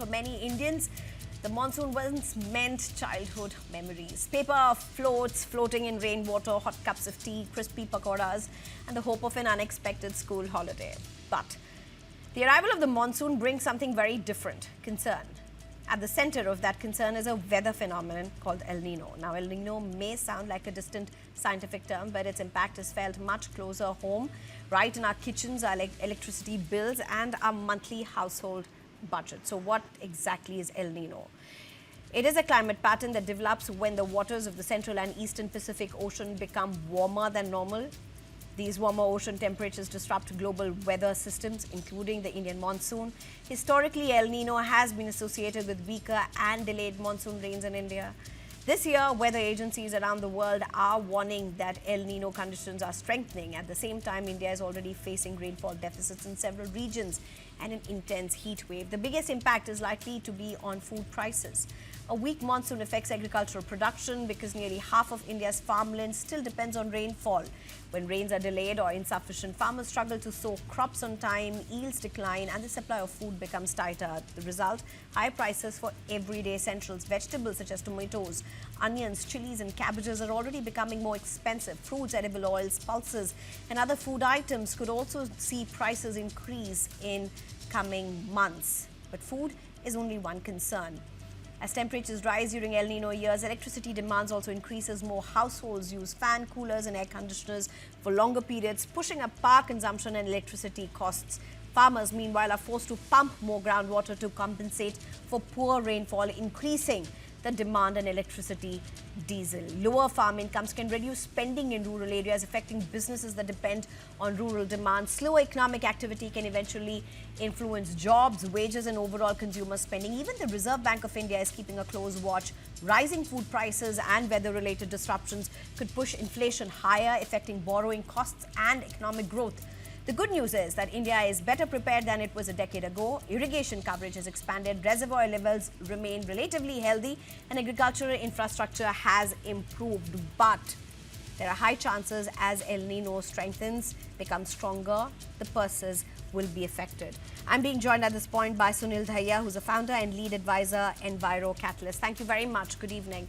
for many Indians, the monsoon once meant childhood memories. Paper floats floating in rainwater, hot cups of tea, crispy pakoras, and the hope of an unexpected school holiday. But the arrival of the monsoon brings something very different, concern. At the center of that concern is a weather phenomenon called El Nino. Now, El Nino may sound like a distant scientific term, but its impact is felt much closer home, right in our kitchens, our electricity bills, and our monthly household budget. So what exactly is El Nino? It is a climate pattern that develops when the waters of the Central and Eastern Pacific Ocean become warmer than normal. These warmer ocean temperatures disrupt global weather systems, including the Indian monsoon. Historically, El Nino has been associated with weaker and delayed monsoon rains in India. This year, weather agencies around the world are warning that El Nino conditions are strengthening. At the same time, India is already facing rainfall deficits in several regions and an intense heat wave. The biggest impact is likely to be on food prices. A weak monsoon affects agricultural production because nearly half of India's farmland still depends on rainfall. When rains are delayed or insufficient, farmers struggle to sow crops on time, yields decline, and the supply of food becomes tighter. The result, high prices for everyday essentials. Vegetables such as tomatoes, onions, chilies, and cabbages are already becoming more expensive. Fruits, edible oils, pulses, and other food items could also see prices increase in coming months. But food is only one concern. As temperatures rise during El Nino years, electricity demands also increases. More households use fan, coolers and air conditioners for longer periods, pushing up power consumption and electricity costs. Farmers, meanwhile, are forced to pump more groundwater to compensate for poor rainfall, increasing the demand on electricity, diesel. Lower farm incomes can reduce spending in rural areas, affecting businesses that depend on rural demand. Slower economic activity can eventually influence jobs, wages, and overall consumer spending. Even the Reserve Bank of India is keeping a close watch. Rising food prices and weather-related disruptions could push inflation higher, affecting borrowing costs and economic growth. The good news is that India is better prepared than it was a decade ago. Irrigation coverage has expanded, reservoir levels remain relatively healthy, and agricultural infrastructure has improved. But there are high chances as El Nino strengthens, becomes stronger, the purses will be affected. I'm being joined at this point by Sunil Dhaya, who's a founder and lead advisor, Enviro Catalyst. Thank you very much. Good evening.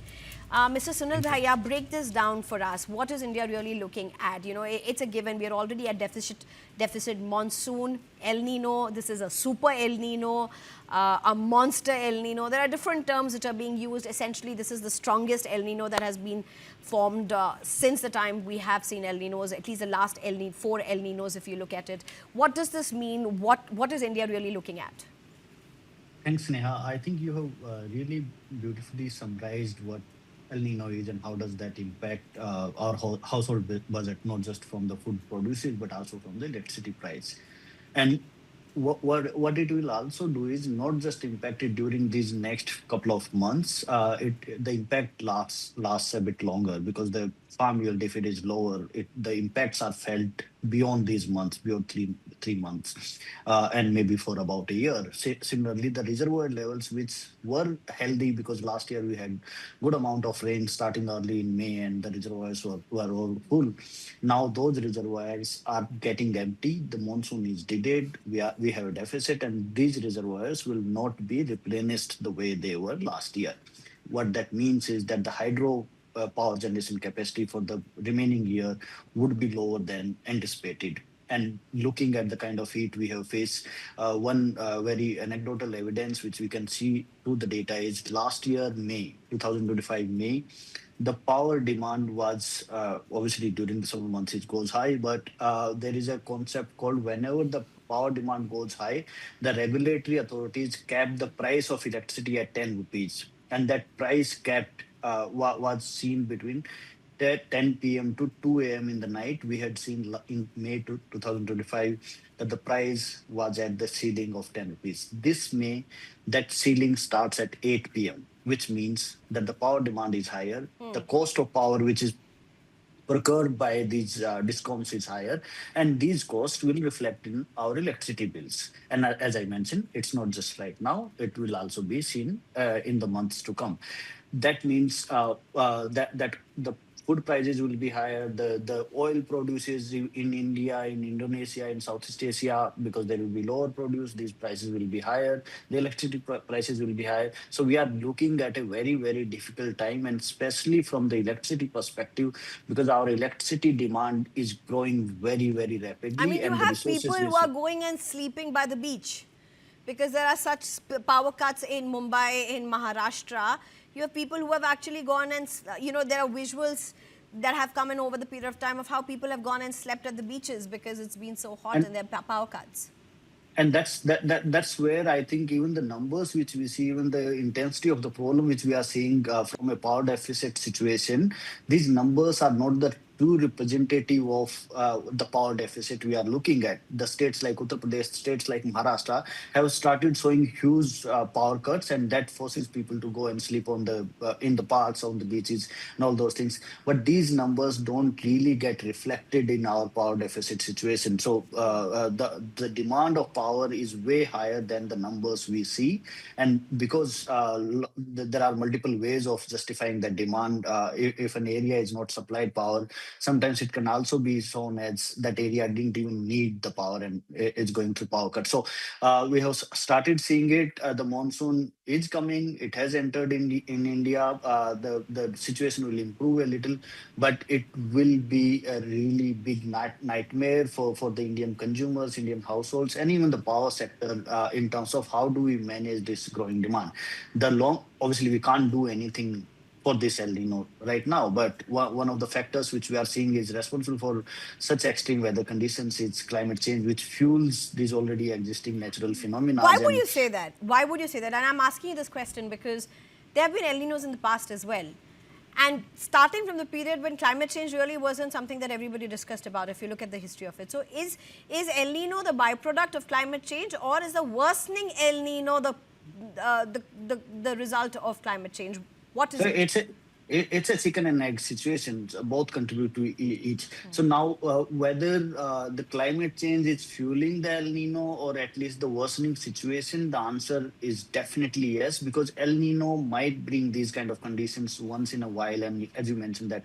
Mr. Sunil Dhaya, break this down for us. What is India really looking at? You know, it's a given. We are already at deficit monsoon, El Nino. This is a super El Nino, a monster El Nino. There are different terms which are being used. Essentially, this is the strongest El Nino that has been formed since the time we have seen El Ninos, at least the last 4 El Ninos, if you look at it. What does this mean? What is India really looking at? Thanks, Neha. I think you have really beautifully summarized what El Nino is and how does that impact our household budget, not just from the food produces, but also from the electricity price. And what it will also do is not just impact it during these next couple of months. The impact lasts a bit longer because the farm yield, if it is lower, the impacts are felt beyond these months, beyond three months, and maybe for about a year. Similarly, the reservoir levels, which were healthy because last year we had good amount of rain starting early in May, and the reservoirs were all full. Now those reservoirs are getting empty. The monsoon is delayed. We have a deficit, and these reservoirs will not be replenished the way they were last year. What that means is that the hydro power generation capacity for the remaining year would be lower than anticipated. And looking at the kind of heat we have faced, one very anecdotal evidence which we can see through the data is last year, May, 2025 May, the power demand was obviously during the summer months it goes high, but there is a concept called whenever the power demand goes high, the regulatory authorities cap the price of electricity at 10 rupees. And that price capped was seen between 10 p.m. to 2 a.m. in the night. We had seen in May 2025 that the price was at the ceiling of 10 rupees. This May, that ceiling starts at 8 p.m., which means that the power demand is higher. The cost of power, which is procured by these discoms, is higher, and these costs will reflect in our electricity bills. And as I mentioned, it's not just right now; it will also be seen in the months to come. That means that the food prices will be higher. The oil produces in India, in Indonesia, in Southeast Asia, because there will be lower produce, these prices will be higher. The electricity prices will be higher. So we are looking at a very, very difficult time, and especially from the electricity perspective, because our electricity demand is growing very, very I rapidly, mean, you and the have people resources who which are going and sleeping by the beach because there are such power cuts in Mumbai, in Maharashtra. You have people who have actually gone and, there are visuals that have come in over the period of time of how people have gone and slept at the beaches because it's been so hot and and there are power cuts. that's where I think even the numbers which we see, even the intensity of the problem which we are seeing from a power deficit situation, these numbers are not the true representative of the power deficit we are looking at. The states like Uttar Pradesh, states like Maharashtra have started showing huge power cuts, and that forces people to go and sleep on the in the parks, on the beaches, and all those things. But these numbers don't really get reflected in our power deficit situation. So the demand of power is way higher than the numbers we see, and because there are multiple ways of justifying that demand. If an area is not supplied power, sometimes it can also be shown as that area didn't even need the power and it's going through power cut. So we have started seeing it. The monsoon is coming. It has entered in India. The situation will improve a little, but it will be a really big nightmare for the Indian consumers, Indian households, and even the power sector in terms of how do we manage this growing demand. Obviously, we can't do anything for this El Nino right now, but one of the factors which we are seeing is responsible for such extreme weather conditions is climate change, which fuels these already existing natural phenomena. Why would And you say that? Why would you say that? And I'm asking you this question because there have been El Ninos in the past as well. And starting from the period when climate change really wasn't something that everybody discussed about, if you look at the history of it. So is El Nino the byproduct of climate change, or is the worsening El Nino the result of climate change? What is so it? it's a chicken and egg situation. So both contribute to each. So now, whether the climate change is fueling the El Nino or at least the worsening situation, the answer is definitely yes, because El Nino might bring these kind of conditions once in a while. And as you mentioned that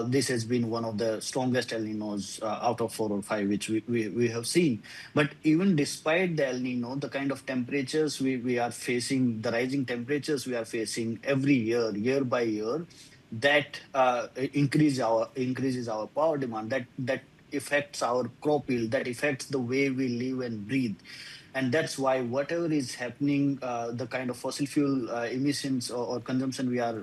this has been one of the strongest El Ninos out of 4 or 5 which we have seen. But even despite the El Nino, the kind of temperatures we are facing, the rising temperatures we are facing every year, year by year, that increases our power demand. That affects our crop yield. That affects the way we live and breathe. And that's why whatever is happening, the kind of fossil fuel emissions or consumption we are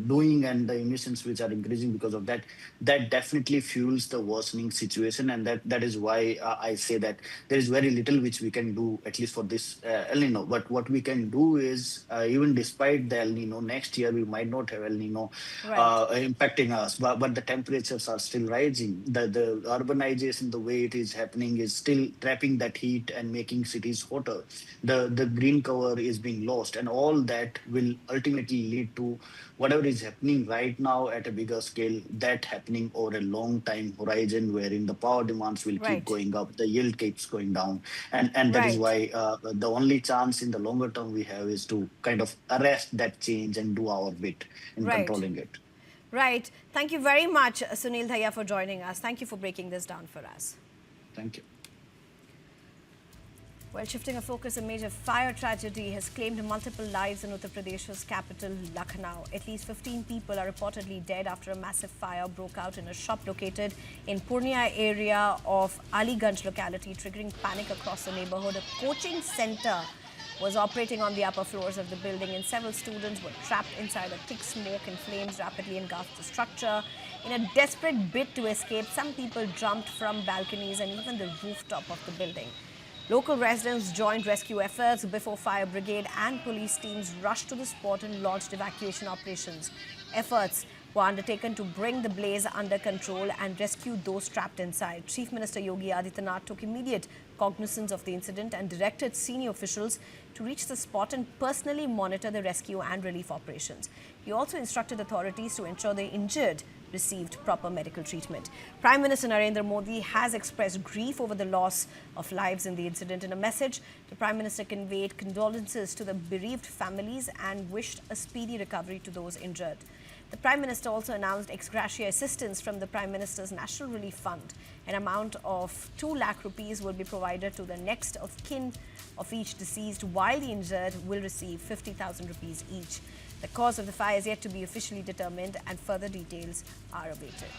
doing, and the emissions which are increasing because of that, that definitely fuels the worsening situation. And that is why I say that there is very little which we can do, at least for this El Nino. But what we can do is, even despite the El Nino, next year we might not have El Nino Right, impacting us, but the temperatures are still rising. The urbanization, the way it is happening, is still trapping that heat and making cities hotter. The green cover is being lost, and all that will ultimately lead to whatever is happening right now at a bigger scale, that happening over a long time horizon, wherein the power demands will keep right, going up, the yield keeps going down, and that is right, why the only chance in the longer term we have is to kind of arrest that change and do our bit in right, controlling it. right. Thank you very much, Sunil Dhaya, for joining us. Thank you for breaking this down for us. Thank you. Well, shifting our focus, a major fire tragedy has claimed multiple lives in Uttar Pradesh's capital, Lucknow. At least 15 people are reportedly dead after a massive fire broke out in a shop located in Purnia area of Aliganj locality, triggering panic across the neighborhood. A coaching center was operating on the upper floors of the building, and several students were trapped inside. A thick smoke and flames rapidly engulfed the structure. In a desperate bid to escape, some people jumped from balconies and even the rooftop of the building. Local residents joined rescue efforts before fire brigade and police teams rushed to the spot and launched evacuation operations. Efforts were undertaken to bring the blaze under control and rescue those trapped inside. Chief Minister Yogi Adityanath took immediate cognizance of the incident and directed senior officials to reach the spot and personally monitor the rescue and relief operations. He also instructed authorities to ensure the injured received proper medical treatment. Prime Minister Narendra Modi has expressed grief over the loss of lives in the incident. In a message, the Prime Minister conveyed condolences to the bereaved families and wished a speedy recovery to those injured. The Prime Minister also announced ex gratia assistance from the Prime Minister's National Relief Fund. An amount of 2 lakh rupees will be provided to the next of kin of each deceased, while the injured will receive 50,000 rupees each. The cause of the fire is yet to be officially determined and further details are awaited.